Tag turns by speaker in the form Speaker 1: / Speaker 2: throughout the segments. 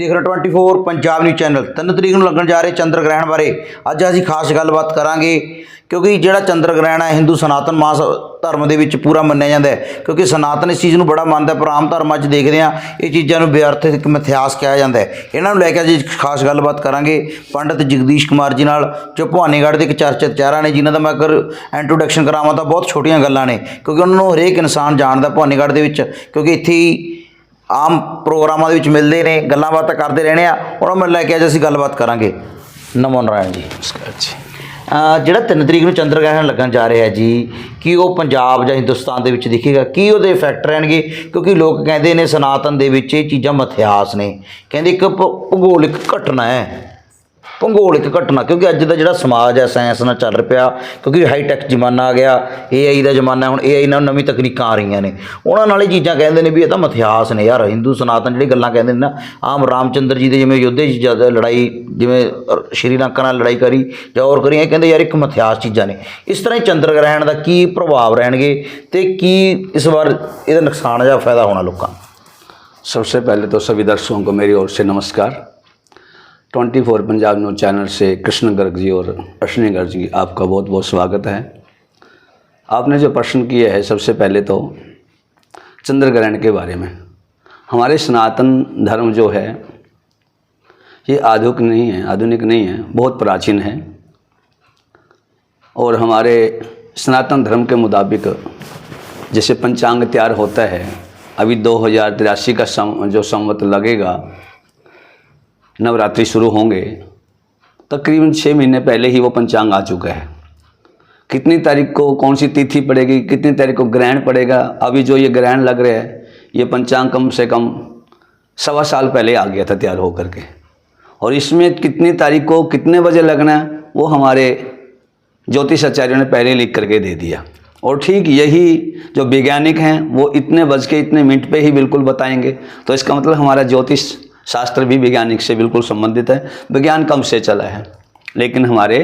Speaker 1: देख रहे 24 Punjab news channel. 3 तरीक ਨੂੰ ਲੱਗਣ ਜਾ ਰਹੇ ਚੰਦਰ ਗ੍ਰਹਿਣ ਬਾਰੇ ਅੱਜ ਅਸੀਂ ਖਾਸ ਗੱਲਬਾਤ ਕਰਾਂਗੇ क्योंकि ਜਿਹੜਾ ਚੰਦਰ ਗ੍ਰਹਿਣ ਹੈ ਹਿੰਦੂ ਸਨਾਤਨ ਮਾਸ ਧਰਮ ਦੇ ਵਿੱਚ ਪੂਰਾ ਮੰਨਿਆ ਜਾਂਦਾ ਹੈ क्योंकि ਸਨਾਤਨ ਇਸ ਚੀਜ਼ ਨੂੰ ਬੜਾ ਮੰਨਦਾ ਪਰ ਆਮ ਧਰਮਾਂ 'ਚ ਦੇਖਦੇ ਆ ਇਹ ਚੀਜ਼ਾਂ ਨੂੰ ਬੇਅਰਥ ਇੱਕ ਮਿਥਿਆਸ ਕਿਹਾ ਜਾਂਦਾ ਹੈ। ਇਹਨਾਂ ਨੂੰ ਲੈ ਕੇ ਅੱਜ ਖਾਸ ਗੱਲਬਾਤ ਕਰਾਂਗੇ ਪੰਡਿਤ ਜਗਦੀਸ਼ ਕੁਮਾਰ ਜੀ ਨਾਲ ਜੋ ਭਵਾਨੀਗੜ੍ਹ ਦੇ ਇੱਕ ਚਰਚਿਤ ਚਿਹਰਾ ਨੇ ਜਿਨ੍ਹਾਂ ਦਾ ਮੈਂ ਅਗਰ ਇੰਟਰੋਡਕਸ਼ਨ ਕਰਾਵਾਂ ਤਾਂ ਬਹੁਤ ਛੋਟੀਆਂ ਗੱਲਾਂ ਨੇ क्योंकि ਉਹਨਾਂ ਨੂੰ ਹਰੇਕ ਇਨਸਾਨ ਜਾਣਦਾ ਭਵਾਨੀਗੜ੍ਹ ਦੇ ਵਿੱਚ क्योंकि ਇੱਥੇ ਹੀ आम प्रोग्रामों के मिलते हैं गल्लां बातां करते रहने और मैं लैके अज असीं गलबात करांगे। नमो नारायण जी।
Speaker 2: नमस्कार जी।
Speaker 1: ਜਿਹੜਾ 3 तरीक ਨੂੰ ਚੰਦਰ ਗ੍ਰਹਿਣ ਲੱਗਣ ਜਾ ਰਿਹਾ ਜੀ ਕੀ ਉਹ ਪੰਜਾਬ ਜਾਂ ਹਿੰਦੁਸਤਾਨ ਦੇ ਵਿੱਚ ਦਿਖੇਗਾ ਕੀ ਉਹਦੇ ਇਫੈਕਟ ਰਹਿਣਗੇ ਕਿਉਂਕਿ ਲੋਕ ਕਹਿੰਦੇ ਨੇ ਸਨਾਤਨ ਦੇ ਵਿੱਚ ਇਹ ਚੀਜ਼ਾਂ ਮਿਥਿਆਸ ਨੇ ਕਹਿੰਦੇ ਇੱਕ ਭੂਗੋਲਿਕ ਘਟਨਾ ਹੈ ਭੂਗੋਲਿਕ ਘਟਨਾ क्योंकि अज का जो समाज है साइंस नाल चल पिया क्योंकि हाईटैक जमाना आ गया AI का जमाना हुण AI नाल नवीं तकनीकां आ रही ने उन्हां नाल ही चीज़ां कहंदे ने भी ये तां मिथियास ने यार हिंदू सनातन जिहड़ी गल्लां कहंदे ने ना आम रामचंद्र जी दे जिवें युद्ध च लड़ाई जिवें श्रीलंका नाल लड़ाई करी जां होर करी कहंदे यार एक मिथियास चीज़ां ने इस तरह ही चंद्र ग्रहण का की प्रभाव रहणगे ते की इस बार इहदा नुकसान या फायदा होना लोकां।
Speaker 2: सबसे पहले तो सभी दर्शकों को मेरी ओर से नमस्कार। 24 पंजाब न्यूज़ चैनल से कृष्ण गर्ग जी और अश्विनी गर्ग जी आपका बहुत बहुत स्वागत है। आपने जो प्रश्न किया है सबसे पहले तो चंद्र ग्रहण के बारे में। हमारे सनातन धर्म जो है ये आधुनिक नहीं है बहुत प्राचीन है और हमारे सनातन धर्म के मुताबिक जैसे पंचांग तैयार होता है अभी 2083 का जो संवत लगेगा नवरात्रि शुरू होंगे तकरीबन 6 महीने पहले ही वो पंचांग आ चुका है। कितनी तारीख को कौन सी तिथि पड़ेगी कितनी तारीख को ग्रहण पड़ेगा अभी जो ये ग्रहण लग रहा है ये पंचांग कम से कम 1.25 साल पहले आ गया था तैयार होकर के और इसमें कितनी तारीख को कितने बजे लगना है वो हमारे ज्योतिष आचार्यों ने पहले लिख करके दे दिया और ठीक यही जो वैज्ञानिक हैं वो इतने बज के इतने मिनट पे ही बिल्कुल बताएंगे। तो इसका मतलब हमारा ज्योतिष शास्त्र भी वैज्ञानिक से बिल्कुल संबंधित है। विज्ञान कम से चला है लेकिन हमारे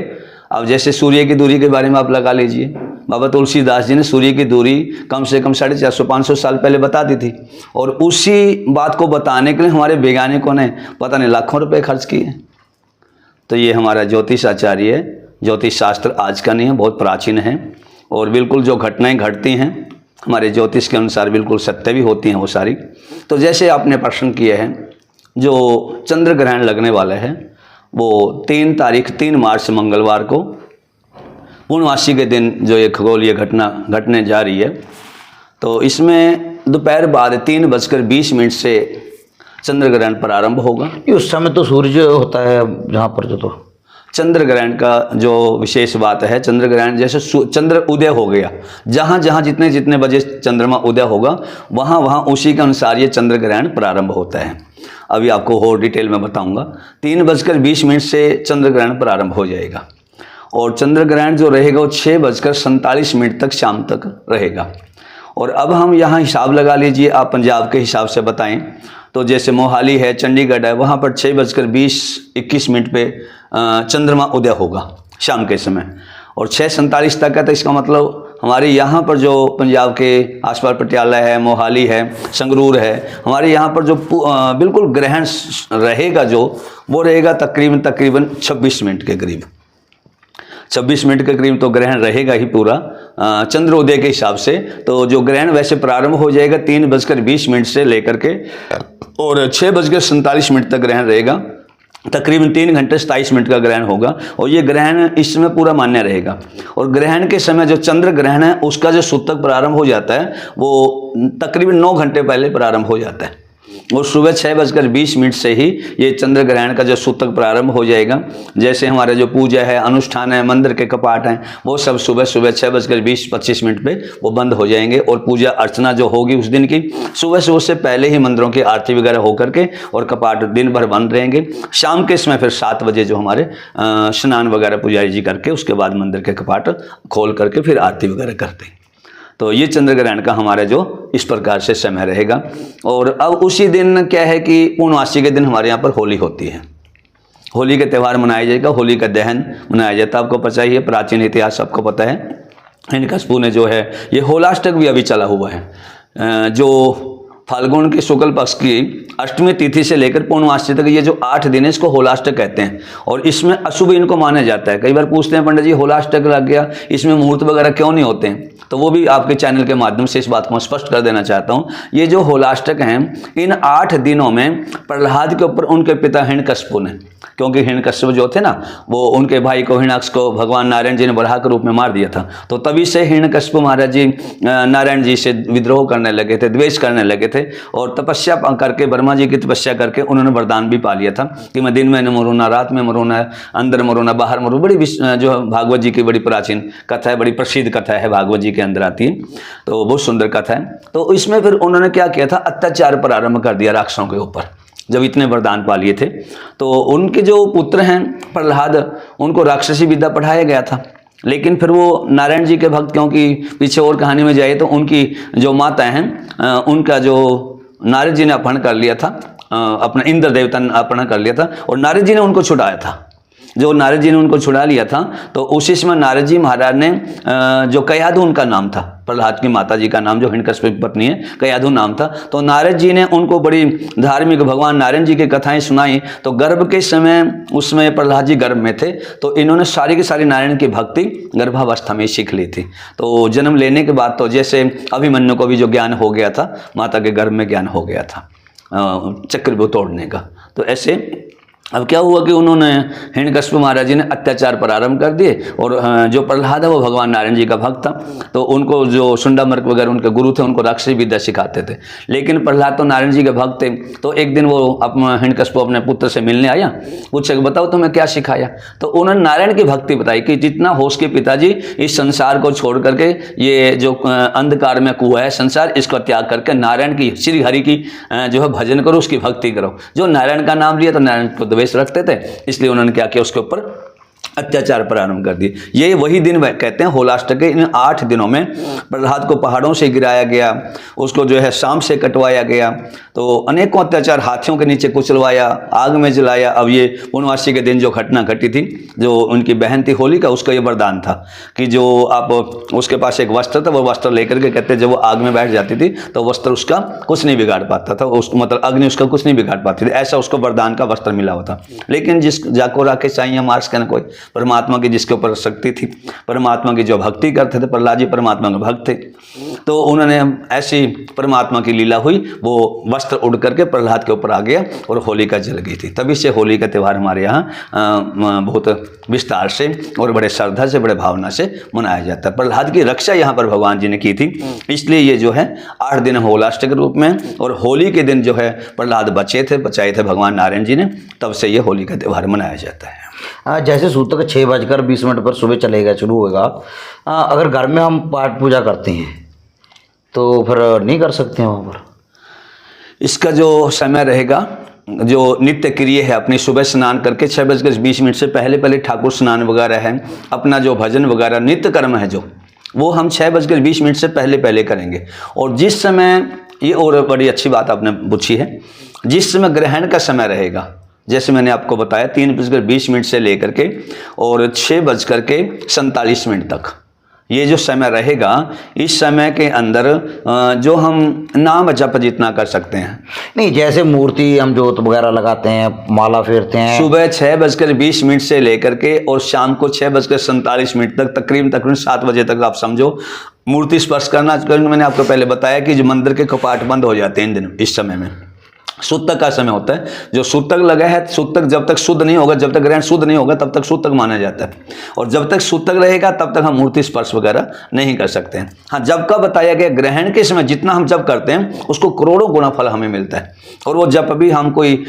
Speaker 2: अब जैसे सूर्य की दूरी के बारे में आप लगा लीजिए बाबा तुलसीदास जी ने सूर्य की दूरी कम से कम 450-500 साल पहले बता दी थी और उसी बात को बताने के लिए हमारे वैज्ञानिकों ने पता नहीं लाखों रुपए खर्च किए। तो ये हमारा ज्योतिष आचार्य ज्योतिष शास्त्र आज का नहीं है बहुत प्राचीन है और बिल्कुल जो घटनाएँ घटती हैं हमारे ज्योतिष के अनुसार बिल्कुल सत्य भी होती हैं वो सारी। तो जैसे आपने प्रश्न किए हैं जो चंद्र ग्रहण लगने वाला है वो 3 मार्च मंगलवार को पूर्णमासी के दिन जो ये खगोलीय घटना घटने जा रही है तो इसमें दोपहर बाद 3:20 से चंद्र ग्रहण प्रारंभ होगा।
Speaker 1: उस समय तो सूरज होता है जहाँ पर जो तो
Speaker 2: चंद्र ग्रहण का जो विशेष बात है चंद्र ग्रहण जैसे चंद्र उदय हो गया जहाँ जहाँ जितने बजे चंद्रमा उदय होगा वहाँ वहाँ उसी के अनुसार ये चंद्र ग्रहण प्रारंभ होता है। अभी आपको और डिटेल में बताऊंगा। 3:20 से चंद्र ग्रहण प्रारंभ हो जाएगा और चंद्र ग्रहण जो रहेगा वो 6:47 तक शाम तक रहेगा। और अब हम यहाँ हिसाब लगा लीजिए आप पंजाब के हिसाब से बताएं तो जैसे मोहाली है चंडीगढ़ है वहाँ पर 6:20-21 पे चंद्रमा उदय होगा शाम के समय और 6:47 तक है। तो इसका मतलब हमारे यहाँ पर जो पंजाब के आसपास पटियाला है मोहाली है संगरूर है हमारे यहाँ पर जो बिल्कुल ग्रहण रहेगा जो वो रहेगा तकरीबन 26 मिनट के करीब 26 मिनट के करीब तो ग्रहण रहेगा ही पूरा चंद्रोदय के हिसाब से। तो जो ग्रहण वैसे प्रारंभ हो जाएगा 3:20 से लेकर के और 6:47 तक ग्रहण रहेगा तकरीबन 3 घंटे 27 मिनट का ग्रहण होगा और ये ग्रहण इस समय पूरा मान्य रहेगा। और ग्रहण के समय जो चंद्र ग्रहण है उसका जो सूतक प्रारंभ हो जाता है वो तकरीबन 9 घंटे पहले प्रारंभ हो जाता है और सुबह 6:20 से ही ये चंद्र ग्रहण का जो सूतक प्रारंभ हो जाएगा। जैसे हमारे जो पूजा है अनुष्ठान है मंदिर के कपाट हैं वो सब सुबह 6:20-25 पे वो बंद हो जाएंगे और पूजा अर्चना जो होगी उस दिन की सुबह से पहले ही मंदिरों की आरती वगैरह होकर के और कपाट दिन भर बंद रहेंगे। शाम के समय फिर 7 बजे जो हमारे स्नान वगैरह पुजारी जी करके उसके बाद मंदिर के कपाट खोल करके फिर आरती वगैरह करते हैं। तो ये चंद्र ग्रहण का हमारा जो इस प्रकार से समय रहेगा। और अब उसी दिन क्या है कि पूर्णमासी के दिन हमारे यहाँ पर होली होती है। होली का त्यौहार मनाया जाएगा होली का दहन मनाया जाता है। आपको पता ही है प्राचीन इतिहास सबको पता है। हिरण्यकशिपु ने जो है ये होलाष्टक भी अभी चला हुआ है जो फाल्गुन के शुक्ल पक्ष की अष्टमी तिथि से लेकर पूर्णमासी तक ये जो 8 दिन है इसको होलाष्टक कहते हैं। और इसमें अशुभ इनको माना जाता है। कई बार पूछते हैं पंडित जी होलाष्टक लग गया, इसमें मुहूर्त वगैरह क्यों नहीं होते हैं? तो वो भी आपके चैनल के माध्यम से इस बात को स्पष्ट कर देना चाहता हूँ। ये जो होलाष्टक हैं, इन 8 दिनों में प्रहलाद के ऊपर उनके पिता हिरण्यकशिपु ने, क्योंकि हिरण्यकशिपु जो थे ना, वो उनके भाई को हिरण्याक्ष को भगवान नारायण जी ने वराह के रूप में मार दिया था। तो तभी से हिरण्यकशिपु महाराज जी नारायण जी से विद्रोह करने लगे थे, द्वेष करने लगे थे। और तपस्या करके, ब्रह्मा जी की तपस्या करके उन्होंने वरदान भी पा लिया था कि मैं दिन में न मरूँ, ना रात में मरूँ, ना अंदर मरूँ, ना बाहर मरूँ। बड़ी जो भागवत जी की बड़ी प्राचीन कथा है, बड़ी प्रसिद्ध कथा है, भागवत जी के अंदर आती है। तो बहुत सुंदर कथा है। तो इसमें फिर उन्होंने क्या किया था, अत्याचार प्रारंभ कर दिया राक्षसों के ऊपर। जब इतने वरदान पा लिए थे तो उनके जो पुत्र हैं प्रहलाद, उनको राक्षसी विद्या पढ़ाया गया था। लेकिन फिर वो नारायण जी के भक्त, क्योंकि पीछे और कहानी में जाए तो उनकी जो माता हैं, उनका जो नारद जी ने अपहरण कर लिया था, अपना इंद्र देवता ने अपहरण कर लिया था और नारद जी ने उनको छुड़ाया था। जो नारद जी ने उनको छुड़ा लिया था, तो उसी समय नारद जी महाराज ने जो कयाधु उनका नाम था, प्रहलाद की माता जी का नाम जो हिरण्यकशिपु की पत्नी है, कयाधु नाम था। तो नारद जी ने उनको बड़ी धार्मिक भगवान नारायण जी की कथाएं सुनाई। तो गर्भ के समय, उसमें प्रहलाद जी गर्भ में थे, तो इन्होंने सारी की सारी नारायण की भक्ति गर्भावस्था में सीख ली थी। तो जन्म लेने के बाद तो जैसे अभिमन्यु को भी जो ज्ञान हो गया था, माता के गर्भ में ज्ञान हो गया था चक्रव्यूह तोड़ने का। तो ऐसे अब क्या हुआ कि उन्होंने हिरण्यकशिपु महाराज जी ने अत्याचार प्रारंभ कर दिए। और जो प्रहलाद है वो भगवान नारायण जी का भक्त था, तो उनको जो शुंडामर्क वगैरह उनके गुरु थे, उनको राक्षसी विद्या सिखाते थे। लेकिन प्रहलाद तो नारायण जी के भक्त थे। तो एक दिन वो हिरण्यकशिपु अपने पुत्र से मिलने आया, पूछे बताओ तुम्हें क्या सिखाया? तो उन्होंने नारायण की भक्ति बताई कि जितना हो सके पिताजी, इस संसार को छोड़ करके, ये जो अंधकार में कुआ है संसार, इसको त्याग करके नारायण की, श्री हरि की जो है भजन करो, उसकी भक्ति करो। जो नारायण का नाम लिया तो नारायण को द्वेष रखते थे, इसलिए उन्होंने क्या किया, उसके ऊपर अत्याचार प्रारंभ कर दिए। ये वही दिन कहते हैं होलाष्टक के। इन 8 दिनों में प्रहलाद को पहाड़ों से गिराया गया, उसको जो है शाम से कटवाया गया, तो अनेकों अत्याचार, हाथियों के नीचे कुचलवाया, आग में जलाया। अब ये पूर्णमासी के दिन जो घटना घटी थी, जो उनकी बहन थी होलिका, उसका ये वरदान था कि जो आप उसके पास एक वस्त्र था, वो वस्त्र लेकर के कहते जब वो आग में बैठ जाती थी तो वस्त्र उसका कुछ नहीं बिगाड़ पाता था, मतलब अग्नि उसका कुछ नहीं बिगाड़ पाती थी। ऐसा उसको वरदान का वस्त्र मिला हुआ था। लेकिन जिस जाको राखे साईं मार्स का न कोई, परमात्मा की जिसके ऊपर शक्ति थी, परमात्मा की जो भक्ति करते थे, प्रहलाद जी परमात्मा के भक्त थे, तो उन्होंने ऐसी परमात्मा की लीला हुई, वो वस्त्र उड़ करके प्रहलाद के ऊपर आ गया और होलिका जल गई थी। तभी से होली का त्यौहार हमारे यहाँ बहुत विस्तार से और बड़े श्रद्धा से, बड़े भावना से मनाया जाता है। प्रहलाद की रक्षा यहाँ पर भगवान जी ने की थी, इसलिए ये जो है 8 दिन होलाष्टक के रूप में, और होली के दिन जो है प्रहलाद बचाए थे भगवान नारायण जी ने, तब से ये होली का त्यौहार मनाया जाता है।
Speaker 1: जैसे सूतक 6:20 पर सुबह चलेगा, शुरू होगा। अगर घर में हम पाठ पूजा करते हैं तो फिर नहीं कर सकते हैं वहाँ पर?
Speaker 2: इसका जो समय रहेगा, जो नित्य क्रिया है, अपनी सुबह स्नान करके 6:20 से पहले ठाकुर स्नान वगैरह है, अपना जो भजन वगैरह नित्य कर्म है जो, वो हम 6:20 से पहले करेंगे। और जिस समय, ये और बड़ी अच्छी बात आपने पूछी है, जिस समय ग्रहण का समय रहेगा, जैसे मैंने आपको बताया 3:20 से लेकर के और 6:47 तक, ये जो समय रहेगा, इस समय के अंदर जो हम नाम जप जितना कर सकते हैं।
Speaker 1: नहीं, जैसे मूर्ति हम जोत वगैरह लगाते हैं, माला फेरते हैं,
Speaker 2: सुबह 6:20 से लेकर के और शाम को 6:47 तक, तकरीबन 7 बजे तक आप समझो मूर्ति स्पर्श करना। मैंने आपको पहले बताया कि जो मंदिर के कपाट बंद हो जाते हैं इन दिनों, इस समय में सूतक का समय होता है। जो सूतक लगा है, सूतक जब तक शुद्ध नहीं होगा, जब तक ग्रहण शुद्ध नहीं होगा, तब तक सूतक माना जाता है। और जब तक सूतक रहेगा तब तक हम मूर्ति स्पर्श वगैरह नहीं कर सकते हैं। हाँ, जब का बताया गया, ग्रहण के समय जितना हम जप करते हैं उसको करोड़ों गुना फल हमें मिलता है। और वो जप भी हम कोई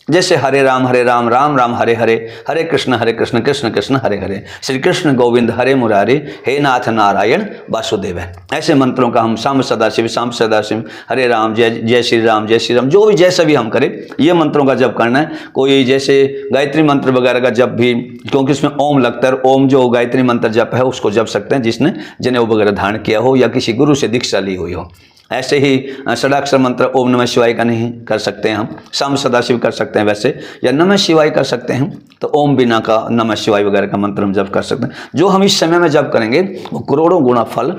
Speaker 2: जैसे हरे राम राम राम हरे हरे, हरे कृष्ण कृष्ण कृष्ण हरे हरे, श्री कृष्ण गोविंद हरे मुरारे, हे नाथ नारायण वासुदेव है, ऐसे मंत्रों का हम शाम सदाशिव, हरे राम, जय श्री राम, जो भी जैसा भी हम करें, ये मंत्रों का जप करना है। कोई जैसे गायत्री मंत्र वगैरह का जप भी, क्योंकि इसमें ओम लगता है, ओम जो गायत्री मंत्र जप है उसको जप सकते हैं जिसने जनेऊ वगैरह धारण किया हो या किसी गुरु से दीक्षा ली हुई हो। ऐसे ही षडाक्षर मंत्र ओम नमः शिवाय का नहीं कर सकते हैं हम, शाम सदाशिव कर सकते हैं वैसे, या नमः शिवाय कर सकते हैं तो ओम बिना का नमः शिवाय वगैरह का मंत्र हम जप कर सकते हैं। जो हम इस समय में जप करेंगे वो करोड़ों गुना फल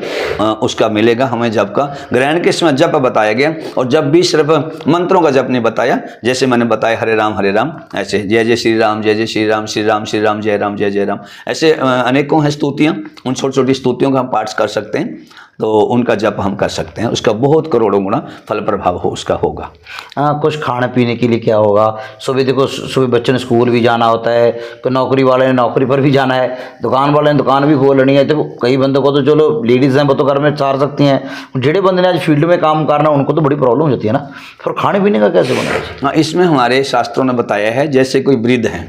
Speaker 2: उसका मिलेगा हमें जप का। ग्रहण के समय जप बताया गया, और जब भी सिर्फ मंत्रों का जप नहीं बताया, जैसे मैंने बताया हरे राम, ऐसे जय जय श्री राम, जय जय श्री राम, श्री राम जय राम, जय जय राम, ऐसे अनेकों हैं स्तुतियाँ। उन छोटी छोटी स्तुतियों का हम पाठ कर सकते हैं, तो उनका जप हम कर सकते हैं, उसका बहुत करोड़ों गुना फल प्रभाव उसका होगा।
Speaker 1: कुछ खाने पीने के लिए क्या होगा? सुबह देखो, सुबह बच्चों ने स्कूल भी जाना होता है, तो नौकरी वाले ने नौकरी पर भी जाना है, दुकान वाले ने दुकान भी खोलनी है, तो कई बंदों को तो चलो लेडीज़ हैं वो तो घर में चार सकती हैं, जेड़े बंदे ने आज फील्ड में काम करना उनको तो बड़ी प्रॉब्लम हो जाती है ना। फिर खाने पीने का कैसे बनाना चाहिए?
Speaker 2: हाँ, इसमें हमारे शास्त्रों ने बताया है, जैसे कोई वृद्ध हैं,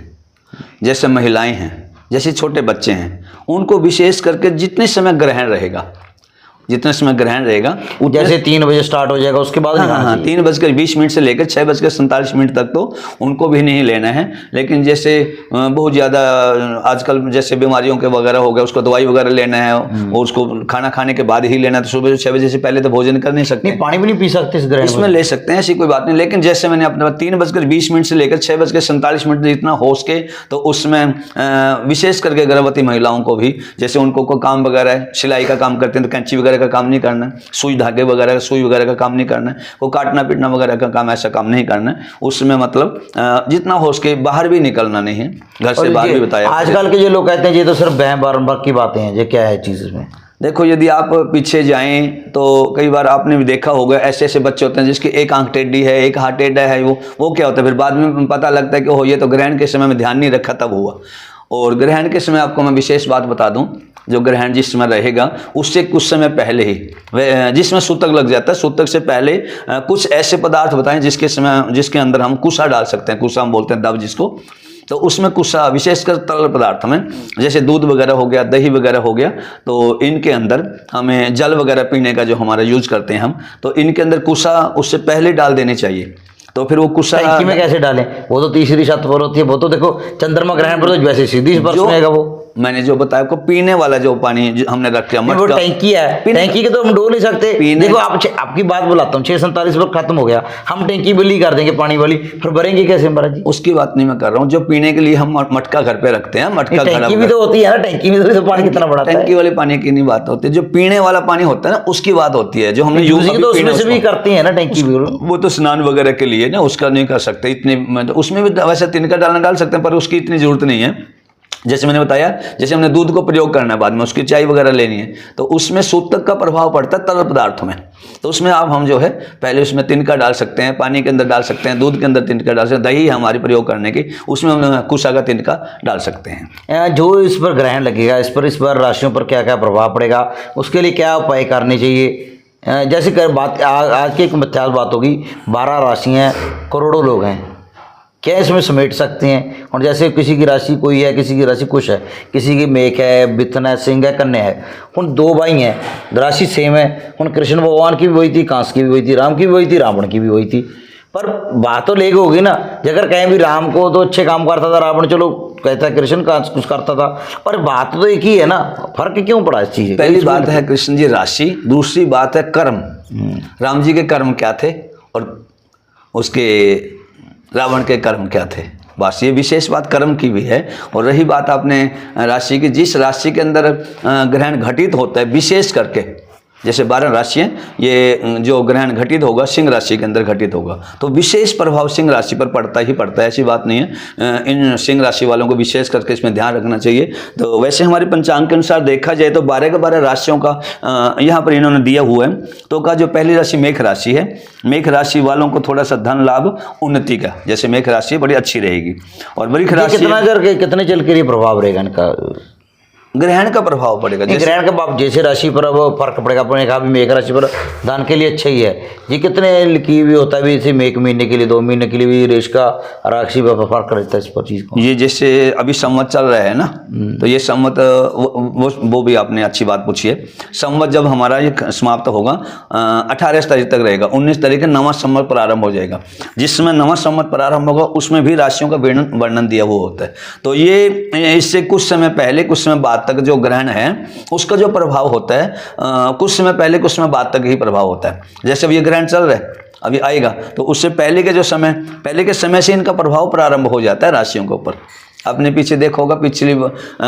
Speaker 2: जैसे महिलाएँ हैं, जैसे छोटे बच्चे हैं, उनको विशेष करके जितने समय ग्रहण रहेगा
Speaker 1: जैसे 3 बजे स्टार्ट हो जाएगा उसके बाद
Speaker 2: हाँ 3:20 से लेकर 6:47 तक तो उनको भी नहीं लेना है। लेकिन जैसे बहुत ज़्यादा आजकल जैसे बीमारियों के वगैरह हो गया, उसको दवाई वगैरह लेना है और उसको खाना खाने के बाद ही लेना है, तो सुबह 6 बजे से पहले तो भोजन कर नहीं सकते,
Speaker 1: पानी भी नहीं पी सकते इस ग्रहण
Speaker 2: इसमें ले सकते हैं, ऐसी कोई बात नहीं। लेकिन जैसे मैंने अपने 3:20 से लेकर 6:47 जितना हो सके, तो उसमें विशेष करके गर्भवती महिलाओं को भी, जैसे उनको कोई काम वगैरह है, सिलाई का काम करते हैं तो कैंची वगैरह का काम नहीं करना है, सुई धागे वगैरह सुई वगैरह का काम नहीं करना है, वो काटना पीटना वगैरह का काम, ऐसा काम नहीं करना है। उसमें मतलब जितना हो सके बाहर भी निकलना नहीं है, घर से बाहर भी बताया।
Speaker 1: आजकल के जो लोग कहते हैं ये तो सिर्फ बहम बारंबार की बातें हैं, ये क्या है चीज़ इसमें?
Speaker 2: देखो, यदि आप पीछे जाएं तो कई बार आपने भी देखा होगा, ऐसे ऐसे बच्चे होते हैं जिसकी एक आंख टेढ़ी है, एक हाथ टेढ़ा है, वो क्या होता है, फिर बाद में पता लगता है कि ओह ये तो ग्रहण के समय में ध्यान नहीं रखा तब हुआ। और ग्रहण के समय आपको मैं विशेष बात बता दूं, जो ग्रहण जिस समय रहेगा उससे कुछ समय पहले ही, जिसमें सूतक लग जाता है, सूतक से पहले कुछ ऐसे पदार्थ बताएं जिसके अंदर हम कुशा डाल सकते हैं, कुशा हम बोलते हैं दब जिसको, तो उसमें कुशा विशेषकर तरल पदार्थ में, जैसे दूध वगैरह हो गया, दही वगैरह हो गया, तो इनके अंदर हमें जल वगैरह पीने का जो हमारा यूज करते हैं हम, तो इनके अंदर कुशा उससे पहले डाल देने चाहिए। तो फिर वो कुशा
Speaker 1: टंकी में कैसे डालें? वो तो तीसरी छत पर होती है, वो तो देखो चंद्रमा ग्रहण पर तो वैसे सीधी बर्फ में आएगा। वो
Speaker 2: मैंने जो बताया आपको, पीने वाला जो पानी जो हमने रखा है,
Speaker 1: वो टैंकी है, टैंकी के तो हम डो नहीं सकते। देखो आपकी बात बुलाता हूँ, 6:47 पर खत्म हो गया, हम टैंकी बिल्ली कर देंगे पानी वाली, फिर भरेंगे कैसे महाराज जी?
Speaker 2: उसकी बात नहीं मैं कर रहा हूँ, जो पीने के लिए हम मटका घर पे रखते हैं, मटका
Speaker 1: टैंकी भी तो होती है ना, टैंकी में तो पानी कितना बड़ा,
Speaker 2: टैंकी वाले पानी की नहीं बात होती, जो पीने वाला पानी होता है ना उसकी बात होती है, जो हमने यूज
Speaker 1: तो उसमें से भी करते हैं ना टैंकी भी,
Speaker 2: वो तो स्नान वगैरह के लिए ना, उसका नहीं कर सकते इतने, तो उसमें भी वैसे तिनका डालना डाल सकते हैं, पर उसकी इतनी जरूरत नहीं है। जैसे मैंने बताया, जैसे हमने दूध को प्रयोग करना है, बाद में उसकी चाय वगैरह लेनी है, तो उसमें सूतक का प्रभाव पड़ता है तरल पदार्थों में, तो उसमें हम जो है पहले उसमें तिनका डाल सकते हैं, पानी के अंदर डाल सकते हैं, दूध के अंदर तिनका डाल सकते हैं, दही हमारी प्रयोग करने की, उसमें हम कुशा का तिनका डाल सकते हैं।
Speaker 1: जो इस पर ग्रहण लगेगा, इस पर राशियों पर क्या क्या प्रभाव पड़ेगा, उसके लिए क्या उपाय करने चाहिए? जैसे बात आज की एक मिथ्याल बात होगी, 12 राशियाँ, करोड़ों लोग हैं, क्या इसमें समेट सकते हैं? और जैसे किसी की राशि कोई है, किसी की राशि कुछ है, किसी की मेष है, मिथुन है, सिंह है, कन्या है, उन 2 भाई हैं, राशि सेम है, उन कृष्ण भगवान की भी वही थी, कंस की भी वही थी, राम की भी वही थी, रावण की भी वही थी, पर बात तो लेग होगी ना। अगर कहें भी राम को तो अच्छे काम करता था, रावण चलो कहता है कृष्ण का कुछ करता था, पर बात तो एक ही है ना, फर्क क्यों पड़ा इस चीज़?
Speaker 2: पहली बात है कृष्ण जी राशि, दूसरी बात है कर्म। राम जी के कर्म क्या थे और उसके रावण के कर्म क्या थे, बस ये विशेष बात कर्म की भी है। और रही बात आपने राशि की, जिस राशि के अंदर ग्रहण घटित होता है, विशेष करके जैसे 12 राशियाँ, ये जो ग्रहण घटित होगा सिंह राशि के अंदर घटित होगा, तो विशेष प्रभाव सिंह राशि पर पड़ता ही पड़ता है, ऐसी बात नहीं है। इन सिंह राशि वालों को विशेष करके इसमें ध्यान रखना चाहिए। तो वैसे हमारे पंचांग के अनुसार देखा जाए तो 12 के 12 राशियों का यहाँ पर इन्होंने दिया हुआ है। तो का जो पहली राशि मेष राशि है, मेष राशि वालों को थोड़ा सा धन लाभ उन्नति का, जैसे मेष राशि बड़ी अच्छी रहेगी। और वृष राशि
Speaker 1: कितने जल के लिए प्रभाव रहेगा इनका?
Speaker 2: ग्रहण का प्रभाव पड़ेगा,
Speaker 1: ग्रहण का जैसे राशि पर वो फर्क पड़ेगा। अपने कहा भी मेघ राशि पर दान के लिए अच्छा ही है जी, कितने की भी होता है भी, जैसे 1 महीने के लिए 2 महीने के लिए भी रेश का राशि पर फर्क रहता है इस पर चीज़ को।
Speaker 2: ये जैसे अभी संवत चल रहा है ना, तो ये संवत वो भी आपने अच्छी बात पूछी है। संवत जब हमारा ये समाप्त होगा 18 तारीख तक रहेगा, 19 तारीख नवा संवत प्रारंभ हो जाएगा। जिसमें नवा संवत प्रारंभ होगा उसमें भी राशियों का वर्णन दिया हुआ होता है। तो ये इससे कुछ समय पहले कुछ समय बाद बाद तक जो ग्रहण है उसका जो प्रभाव होता है कुछ समय पहले कुछ समय बाद तक ही प्रभाव होता है। जैसे अब ये ग्रहण चल रहा है, अभी आएगा, तो उससे पहले के जो समय, पहले के समय से इनका प्रभाव प्रारंभ हो जाता है राशियों के ऊपर। आपने पीछे देखा होगा, पिछली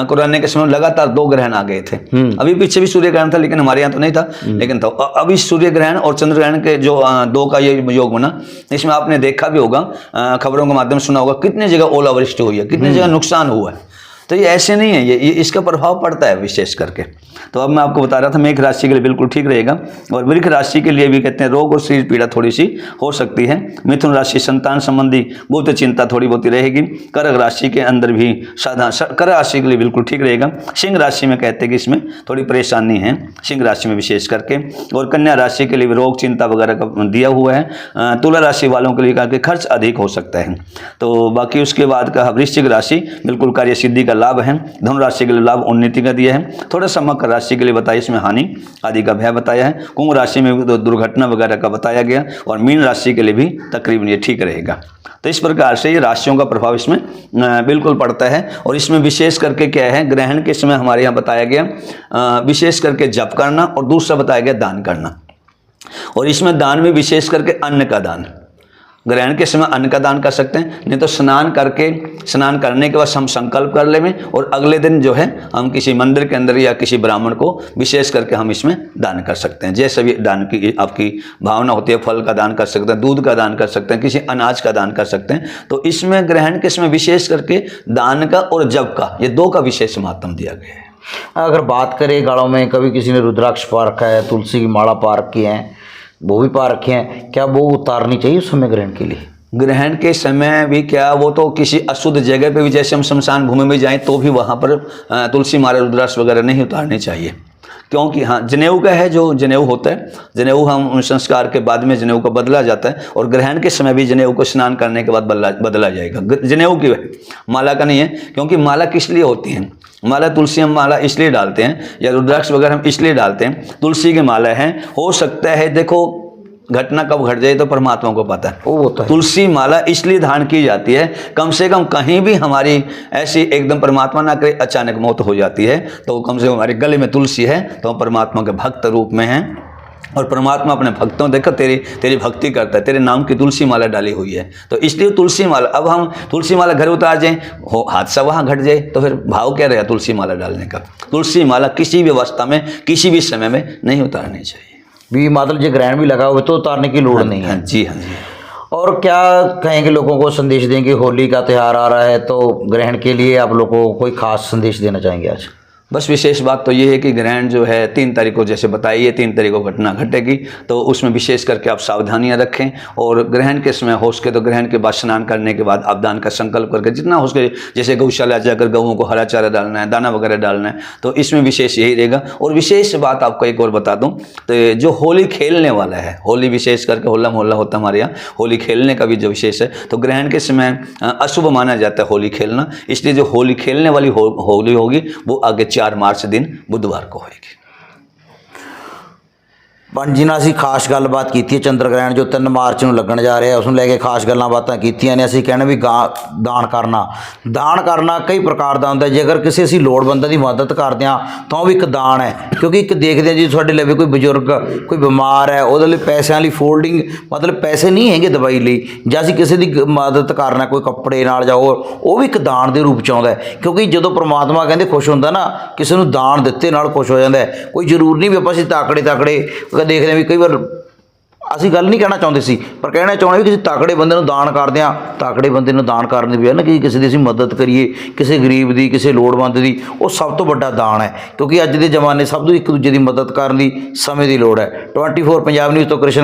Speaker 2: कोरोना के समय लगातार 2 ग्रहण आ गए थे। अभी पीछे भी सूर्य ग्रहण था, लेकिन हमारे यहाँ तो नहीं था, लेकिन था। अभी सूर्य ग्रहण और चंद्र ग्रहण के जो 2 का ये योग बना, इसमें आपने देखा भी होगा, खबरों के माध्यम से सुना होगा, कितनी जगह ओलावृष्टि हुई है, कितनी जगह नुकसान हुआ है। तो ये ऐसे नहीं है, ये इसका प्रभाव पड़ता है विशेष करके। तो अब मैं आपको बता रहा था, मेष राशि के लिए बिल्कुल ठीक रहेगा, और वृश्चिक राशि के लिए भी कहते हैं रोग और शरीर पीड़ा थोड़ी सी हो सकती है। मिथुन राशि संतान संबंधी बहुत चिंता थोड़ी बहुत रहेगी। कर्क राशि के अंदर भी साधारण, कर्क राशि के लिए बिल्कुल ठीक रहेगा। सिंह राशि में कहते हैं कि इसमें थोड़ी परेशानी है, सिंह राशि में विशेष करके। और कन्या राशि के लिए भी रोग चिंता वगैरह का दिया हुआ है। तुला राशि वालों के लिए करके खर्च अधिक हो सकता है। तो बाकी उसके बाद का वृश्चिक राशि बिल्कुल कार्य सिद्धि का लाभ है। धनु राशि के लिए लाभ उन्नति का दिया है। थोड़ा सा मकर राशि के लिए बताया, इसमें हानि आदि का भय बताया है। कुंभ राशि में भी दुर्घटना वगैरह का बताया गया, और मीन राशि के लिए भी तकरीबन ये ठीक रहेगा। तो इस प्रकार से ये राशियों का प्रभाव इसमें बिल्कुल पड़ता है। और इसमें विशेष करके क्या है, ग्रहण के समय हमारे यहाँ बताया गया विशेष करके जप करना, और दूसरा बताया गया दान करना। और इसमें दान में विशेष करके अन्न का दान, ग्रहण के समय अन्न का दान कर सकते हैं, नहीं तो स्नान करने के बाद हम संकल्प कर ले में, और अगले दिन जो है हम किसी मंदिर के अंदर या किसी ब्राह्मण को विशेष करके हम इसमें दान कर सकते हैं। जैसे भी दान की आपकी भावना होती है, फल का दान कर सकते हैं, दूध का दान कर सकते हैं, किसी अनाज का दान कर सकते हैं। तो इसमें ग्रहण के समय विशेष करके दान का और जप का, ये 2 का विशेष महत्व दिया गया है।
Speaker 1: अगर बात करें गाड़ों में, कभी किसी ने रुद्राक्ष पा रखा है, तुलसी की माला पा रखी है, वो भी पा रखे हैं, क्या वो उतारनी चाहिए उस समय ग्रहण के लिए?
Speaker 2: ग्रहण के समय भी क्या, वो तो किसी अशुद्ध जगह पे भी, जैसे हम शमशान भूमि में जाएं तो भी वहाँ पर तुलसी माला रुद्राक्ष वगैरह नहीं उतारनी चाहिए। क्योंकि हाँ, जनेऊ का है, जो जनेऊ होता है, जनेऊ हम संस्कार के बाद में जनेऊ को बदला जाता है, और ग्रहण के समय भी जनेऊ को स्नान करने के बाद बदला जाएगा। जनेऊ की माला का नहीं है, क्योंकि माला किस लिए होती है, माला तुलसी हम माला इसलिए डालते हैं, या रुद्राक्ष वगैरह हम इसलिए डालते हैं, तुलसी की माला है। हो सकता है, देखो घटना कब घट जाए तो परमात्मा को पता है, वो होता है। तुलसी माला इसलिए धारण की जाती है, कम से कम कहीं भी हमारी ऐसी एकदम परमात्मा ना करे अचानक मौत हो जाती है, तो कम से कम हमारे गले में तुलसी है, तो हम परमात्मा के भक्त रूप में हैं। और परमात्मा अपने भक्तों, देखो तेरी भक्ति करता है, तेरे नाम की तुलसी माला डाली हुई है, तो इसलिए तुलसी माला। अब हम तुलसी माला घर उतार जाएं, हो हादसा वहाँ घट जाए, तो फिर भाव क्या रहेगा तुलसी माला डालने का? तुलसी माला किसी भी अवस्था में, किसी भी समय में नहीं उतारनी चाहिए।
Speaker 1: भी मतलब जो ग्रहण भी लगा हुआ तो उतारने की लोड़ नहीं है।
Speaker 2: हाँ जी, हाँ जी।
Speaker 1: और क्या कहेंगे, लोगों को संदेश देंगे, होली का त्यौहार आ रहा है, तो ग्रहण के लिए आप लोगों को कोई खास संदेश देना चाहेंगे आज?
Speaker 2: बस विशेष बात तो ये है कि ग्रहण जो है 3 तारीख को, जैसे बताइए 3 तारीख को घटना घटेगी, तो उसमें विशेष करके आप सावधानियां रखें। और ग्रहण के समय हो सके तो ग्रहण के बाद स्नान करने के बाद आप दान का संकल्प करके जितना हो सके, जैसे गौशाला जाकर गऊओं को हरा चारा डालना है, दाना वगैरह डालना है, तो इसमें विशेष यही रहेगा। और विशेष बात आपको एक और बता दूँ, तो जो होली खेलने वाला है, होली विशेष करके होला मोहल्ला होता है हमारे यहाँ, होली खेलने का भी जो विशेष है, तो ग्रहण के समय अशुभ माना जाता है होली खेलना, इसलिए जो होली खेलने वाली होली होगी वो आगे 4 मार्च दिन बुधवार को होगी।
Speaker 1: पंडित जी ਨਾਲ ਅਸੀਂ ਖਾਸ ਗੱਲਬਾਤ ਕੀਤੀ ਹੈ ਚੰਦਰ ਗ੍ਰਹਿਣ ਜੋ 3 ਮਾਰਚ ਨੂੰ ਲੱਗਣ ਜਾ ਰਿਹਾ ਉਸ ਨੂੰ ਲੈ ਕੇ ਖਾਸ ਗੱਲਾਂ ਬਾਤਾਂ ਕੀਤੀਆਂ ਨੇ। ਅਸੀਂ ਕਹਿੰਦੇ ਵੀ ਦਾਨ ਕਰਨਾ ਕਈ ਪ੍ਰਕਾਰ ਦਾ ਹੁੰਦਾ। ਜੇਕਰ ਕਿਸੇ ਅਸੀਂ ਲੋੜਵੰਦਾਂ ਦੀ ਮਦਦ ਕਰਦੇ ਹਾਂ ਤਾਂ ਉਹ ਵੀ ਇੱਕ ਦਾਨ ਹੈ, ਕਿਉਂਕਿ ਇੱਕ ਦੇਖਦੇ ਹਾਂ ਜੀ ਤੁਹਾਡੇ ਲਵੇ ਕੋਈ ਬਜ਼ੁਰਗ ਕੋਈ ਬਿਮਾਰ ਹੈ, ਉਹਦੇ ਲਈ ਪੈਸਿਆਂ ਲਈ ਫੋਲਡਿੰਗ ਮਤਲਬ ਪੈਸੇ ਨਹੀਂ ਹੈਗੇ ਦਵਾਈ ਲਈ, ਜਾਂ ਅਸੀਂ ਕਿਸੇ ਦੀ ਮਦਦ ਕਰਨਾ ਕੋਈ ਕੱਪੜੇ ਨਾਲ ਜਾਂ ਉਹ ਵੀ ਇੱਕ ਦਾਨ ਦੇ ਰੂਪ 'ਚ ਆਉਂਦਾ। ਕਿਉਂਕਿ ਜਦੋਂ ਪ੍ਰਮਾਤਮਾ ਕਹਿੰਦੇ ਖੁਸ਼ ਹੁੰਦਾ ਨਾ, ਕਿਸੇ ਨੂੰ ਦਾਨ ਦਿੱਤੇ ਨਾਲ ਖੁਸ਼ ਹੋ ਜਾਂਦਾ। ਕੋਈ ਜ਼ਰੂਰ ਨਹੀਂ ਵੀ ਆਪਾਂ ਅਸੀਂ ਤਾਕੜੇ ਦੇਖਦੇ ਹਾਂ ਵੀ ਕਈ ਵਾਰ ਅਸੀਂ ਗੱਲ ਨਹੀਂ ਕਹਿਣਾ ਚਾਹੁੰਦੇ ਸੀ, ਪਰ ਕਹਿਣਾ ਚਾਹੁੰਦੇ ਵੀ ਕਿਸੇ ਤਾਕੜੇ ਬੰਦੇ ਨੂੰ ਦਾਨ ਕਰਦੇ ਹਾਂ, ਤਾਕੜੇ ਬੰਦੇ ਨੂੰ ਦਾਨ ਕਰਨ ਦੀ ਵੀ ਹੈ ਨਾ ਕਿ ਕਿਸੇ ਦੀ ਅਸੀਂ ਮਦਦ ਕਰੀਏ, ਕਿਸੇ ਗਰੀਬ ਦੀ, ਕਿਸੇ ਲੋੜਵੰਦ ਦੀ, ਉਹ ਸਭ ਤੋਂ ਵੱਡਾ ਦਾਨ ਹੈ। ਕਿਉਂਕਿ ਅੱਜ ਦੇ ਜ਼ਮਾਨੇ ਸਭ ਤੋਂ ਇੱਕ ਦੂਜੇ ਦੀ ਮਦਦ ਕਰਨ ਦੀ ਸਮੇਂ ਦੀ ਲੋੜ ਹੈ। 24 ਪੰਜਾਬ ਨਿਊਜ਼ ਤੋਂ ਕ੍ਰਿਸ਼ਨ।